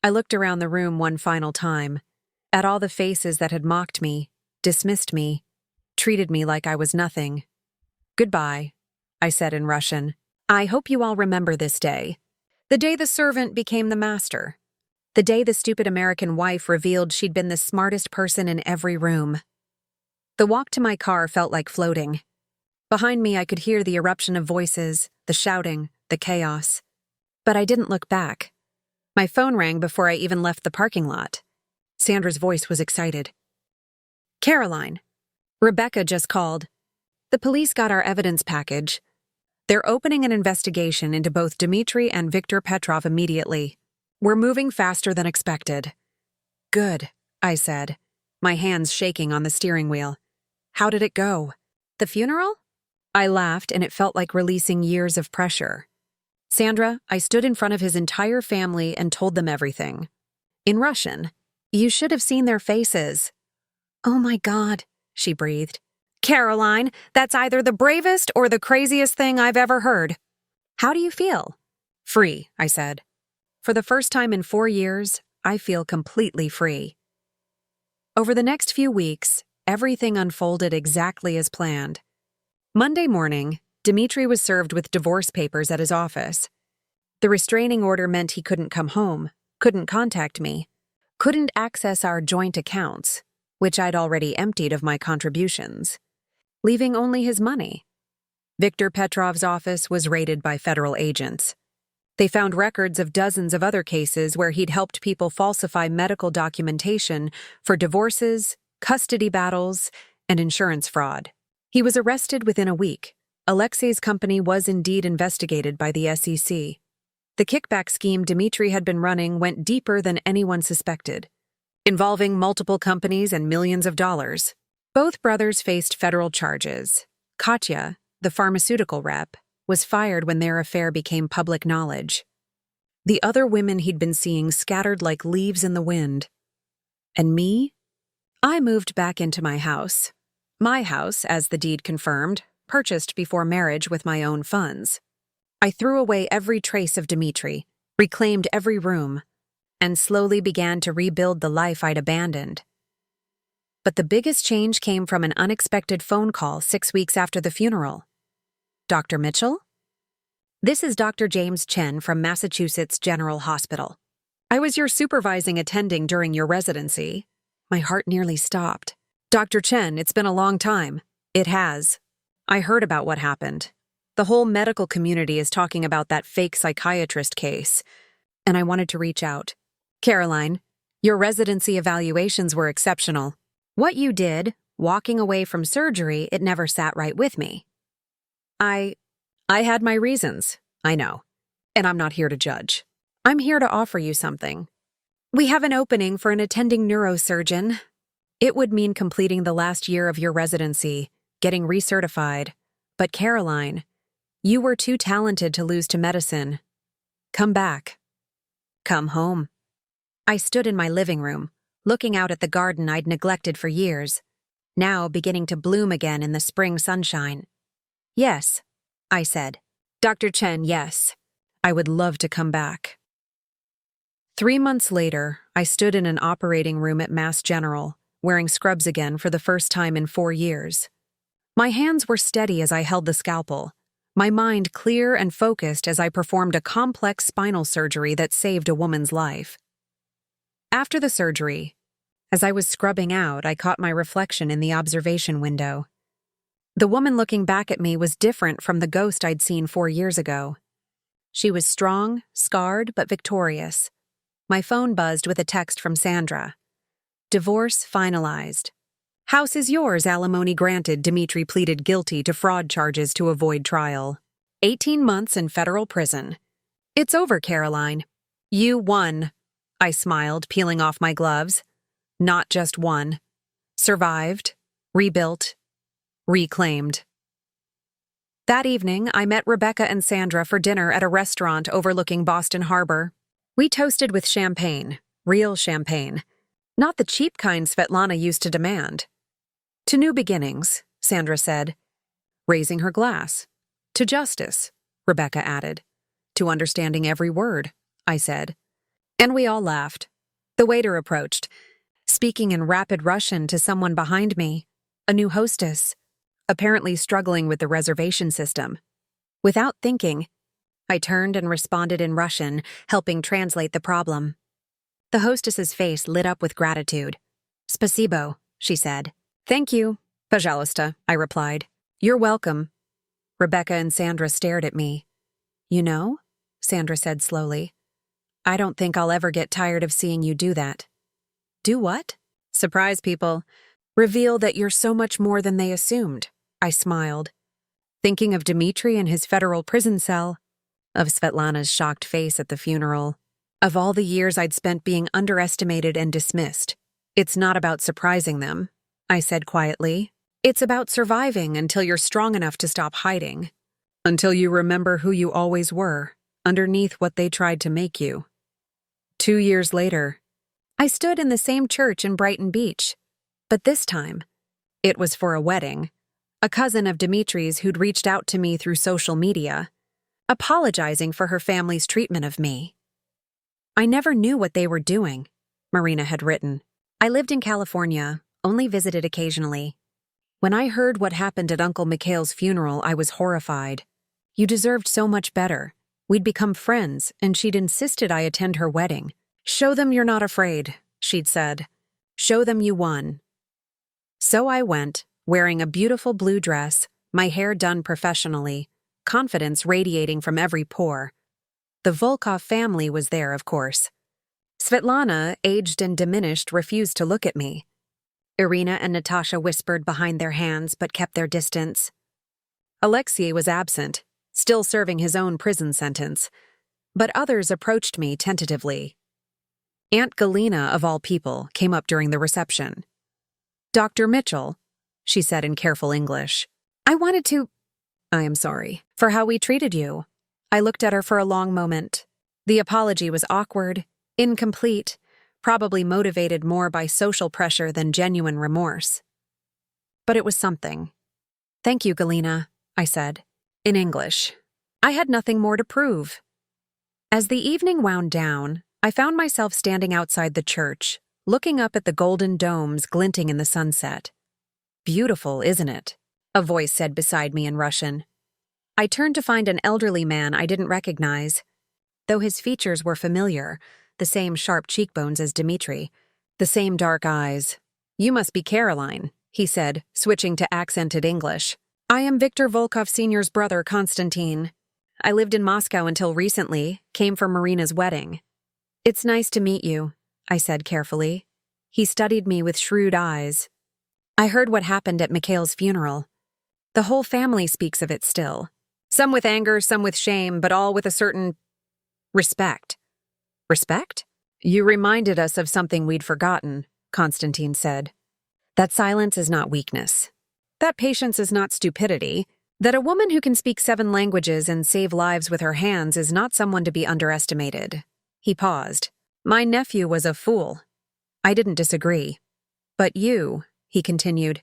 I looked around the room one final time, at all the faces that had mocked me, dismissed me, treated me like I was nothing. Goodbye, I said in Russian. I hope you all remember this day. The day the servant became the master. The day the stupid American wife revealed she'd been the smartest person in every room. The walk to my car felt like floating. Behind me, I could hear the eruption of voices, the shouting, the chaos. But I didn't look back. My phone rang before I even left the parking lot. Sandra's voice was excited. Caroline, Rebecca just called. The police got our evidence package. They're opening an investigation into both Dmitri and Viktor Petrov immediately. We're moving faster than expected. Good, I said, my hands shaking on the steering wheel. How did it go? The funeral? I laughed, and it felt like releasing years of pressure. Sandra, I stood in front of his entire family and told them everything. In Russian. You should have seen their faces. Oh my God, she breathed. Caroline, that's either the bravest or the craziest thing I've ever heard. How do you feel? Free, I said. For the first time in 4 years, I feel completely free. Over the next few weeks, everything unfolded exactly as planned. Monday morning, Dmitri was served with divorce papers at his office. The restraining order meant he couldn't come home, couldn't contact me, couldn't access our joint accounts, which I'd already emptied of my contributions, leaving only his money. Viktor Petrov's office was raided by federal agents. They found records of dozens of other cases where he'd helped people falsify medical documentation for divorces, custody battles, and insurance fraud. He was arrested within a week. Alexei's company was indeed investigated by the SEC. The kickback scheme Dmitri had been running went deeper than anyone suspected, involving multiple companies and millions of dollars. Both brothers faced federal charges. Katya, the pharmaceutical rep, was fired when their affair became public knowledge. The other women he'd been seeing scattered like leaves in the wind. And me? I moved back into my house. My house, as the deed confirmed, purchased before marriage with my own funds. I threw away every trace of Dmitri, reclaimed every room, and slowly began to rebuild the life I'd abandoned. But the biggest change came from an unexpected phone call 6 weeks after the funeral. Dr. Mitchell? This is Dr. James Chen from Massachusetts General Hospital. I was your supervising attending during your residency. My heart nearly stopped. Dr. Chen, it's been a long time. It has. I heard about what happened. The whole medical community is talking about that fake psychiatrist case, and I wanted to reach out. Caroline, your residency evaluations were exceptional. What you did, walking away from surgery, it never sat right with me. I had my reasons, I know, and I'm not here to judge. I'm here to offer you something. We have an opening for an attending neurosurgeon. It would mean completing the last year of your residency, getting recertified. But Caroline, you were too talented to lose to medicine. Come back. Come home. I stood in my living room, looking out at the garden I'd neglected for years, now beginning to bloom again in the spring sunshine. Yes, I said. Dr. Chen, yes. I would love to come back. 3 months later, I stood in an operating room at Mass General, wearing scrubs again for the first time in 4 years. My hands were steady as I held the scalpel, my mind clear and focused as I performed a complex spinal surgery that saved a woman's life. After the surgery, as I was scrubbing out, I caught my reflection in the observation window. The woman looking back at me was different from the ghost I'd seen 4 years ago. She was strong, scarred, but victorious. My phone buzzed with a text from Sandra. Divorce finalized. House is yours, alimony granted. Dmitri pleaded guilty to fraud charges to avoid trial. 18 months in federal prison. It's over, Caroline. You won. I smiled, peeling off my gloves. Not just won. Survived, rebuilt, reclaimed. That evening, I met Rebecca and Sandra for dinner at a restaurant overlooking Boston Harbor. We toasted with champagne, real champagne, not the cheap kind Svetlana used to demand. To new beginnings, Sandra said, raising her glass. To justice, Rebecca added. To understanding every word, I said. And we all laughed. The waiter approached, speaking in rapid Russian to someone behind me, a new hostess, apparently struggling with the reservation system. Without thinking, I turned and responded in Russian, helping translate the problem. The hostess's face lit up with gratitude. Spasibo, she said. Thank you. Пожалуйста, I replied. You're welcome. Rebecca and Sandra stared at me. You know, Sandra said slowly, I don't think I'll ever get tired of seeing you do that. Do what? Surprise people. Reveal that you're so much more than they assumed. I smiled. Thinking of Dmitri in his federal prison cell, of Svetlana's shocked face at the funeral, of all the years I'd spent being underestimated and dismissed. It's not about surprising them, I said quietly. It's about surviving until you're strong enough to stop hiding. Until you remember who you always were, underneath what they tried to make you. 2 years later, I stood in the same church in Brighton Beach, but this time, it was for a wedding. A cousin of Dmitri's who'd reached out to me through social media, apologizing for her family's treatment of me. I never knew what they were doing, Marina had written. I lived in California, only visited occasionally. When I heard what happened at Uncle Mikhail's funeral, I was horrified. You deserved so much better. We'd become friends, and she'd insisted I attend her wedding. Show them you're not afraid, she'd said. Show them you won. So I went, wearing a beautiful blue dress, my hair done professionally, confidence radiating from every pore. The Volkov family was there, of course. Svetlana, aged and diminished, refused to look at me. Irina and Natasha whispered behind their hands but kept their distance. Alexei was absent, still serving his own prison sentence, but others approached me tentatively. Aunt Galina, of all people, came up during the reception. Dr. Mitchell, she said in careful English. I wanted to... I am sorry for how we treated you. I looked at her for a long moment. The apology was awkward, incomplete, probably motivated more by social pressure than genuine remorse. But it was something. Thank you, Galina, I said, in English. I had nothing more to prove. As the evening wound down, I found myself standing outside the church, looking up at the golden domes glinting in the sunset. Beautiful, isn't it? A voice said beside me in Russian. I turned to find an elderly man I didn't recognize. Though his features were familiar, the same sharp cheekbones as Dmitri, the same dark eyes. You must be Caroline, he said, switching to accented English. I am Viktor Volkov Sr.'s brother, Konstantin. I lived in Moscow until recently, came for Marina's wedding. It's nice to meet you, I said carefully. He studied me with shrewd eyes. I heard what happened at Mikhail's funeral. The whole family speaks of it still. Some with anger, some with shame, but all with a certain respect. Respect? You reminded us of something we'd forgotten, Konstantin said. That silence is not weakness. That patience is not stupidity. That a woman who can speak 7 languages and save lives with her hands is not someone to be underestimated. He paused. My nephew was a fool. I didn't disagree. But you, he continued,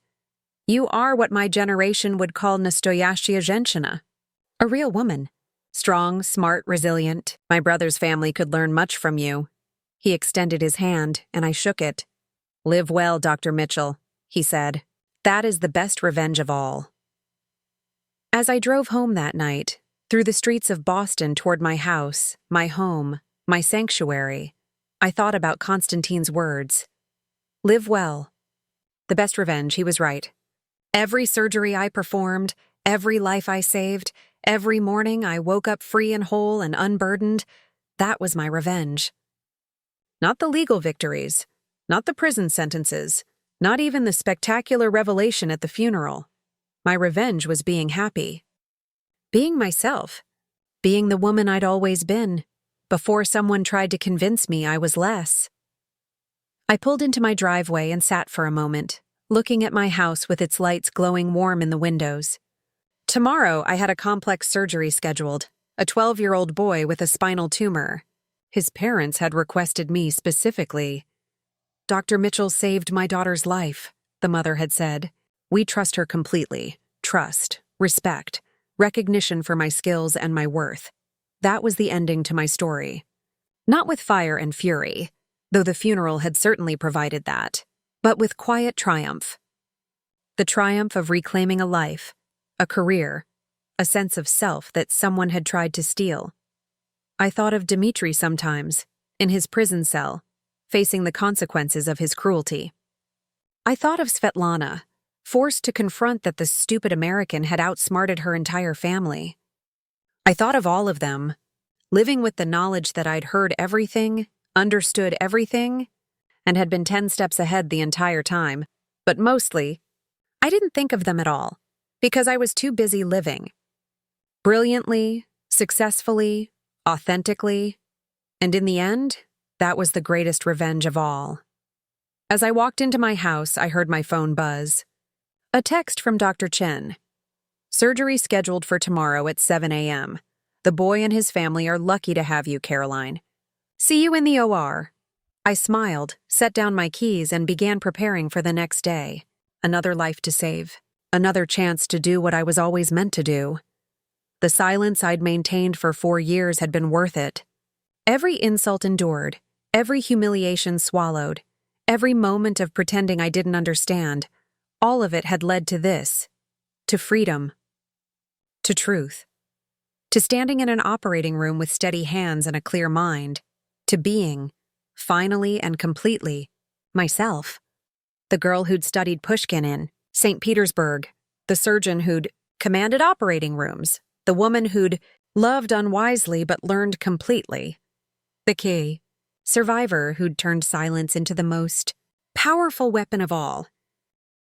you are what my generation would call nastoящая женщина. A real woman. Strong, smart, resilient. My brother's family could learn much from you. He extended his hand, and I shook it. Live well, Dr. Mitchell, he said. That is the best revenge of all. As I drove home that night, through the streets of Boston toward my house, my home, my sanctuary, I thought about Konstantin's words. Live well. The best revenge, he was right. Every surgery I performed, every life I saved, every morning I woke up free and whole and unburdened, that was my revenge. Not the legal victories, not the prison sentences, not even the spectacular revelation at the funeral. My revenge was being happy. Being myself. Being the woman I'd always been, before someone tried to convince me I was less. I pulled into my driveway and sat for a moment, looking at my house with its lights glowing warm in the windows. Tomorrow I had a complex surgery scheduled, a 12-year-old boy with a spinal tumor. His parents had requested me specifically. Dr. Mitchell saved my daughter's life, the mother had said. We trust her completely. Trust, respect, recognition for my skills and my worth. That was the ending to my story. Not with fire and fury, though the funeral had certainly provided that, but with quiet triumph. The triumph of reclaiming a life, a career, a sense of self that someone had tried to steal. I thought of Dmitri sometimes, in his prison cell, facing the consequences of his cruelty. I thought of Svetlana, forced to confront that the stupid American had outsmarted her entire family. I thought of all of them, living with the knowledge that I'd heard everything, understood everything, and had been 10 steps ahead the entire time, but mostly, I didn't think of them at all, because I was too busy living. Brilliantly, successfully, authentically, and in the end, that was the greatest revenge of all. As I walked into my house, I heard my phone buzz. A text from Dr. Chen. Surgery scheduled for tomorrow at 7 a.m. The boy and his family are lucky to have you, Caroline. See you in the OR. I smiled, set down my keys, and began preparing for the next day. Another life to save. Another chance to do what I was always meant to do. The silence I'd maintained for 4 years had been worth it. Every insult endured, every humiliation swallowed, every moment of pretending I didn't understand, all of it had led to this, to freedom, to truth, to standing in an operating room with steady hands and a clear mind, to being, finally and completely, myself. The girl who'd studied Pushkin in St. Petersburg, the surgeon who'd commanded operating rooms, the woman who'd loved unwisely but learned completely, the key, survivor who'd turned silence into the most powerful weapon of all,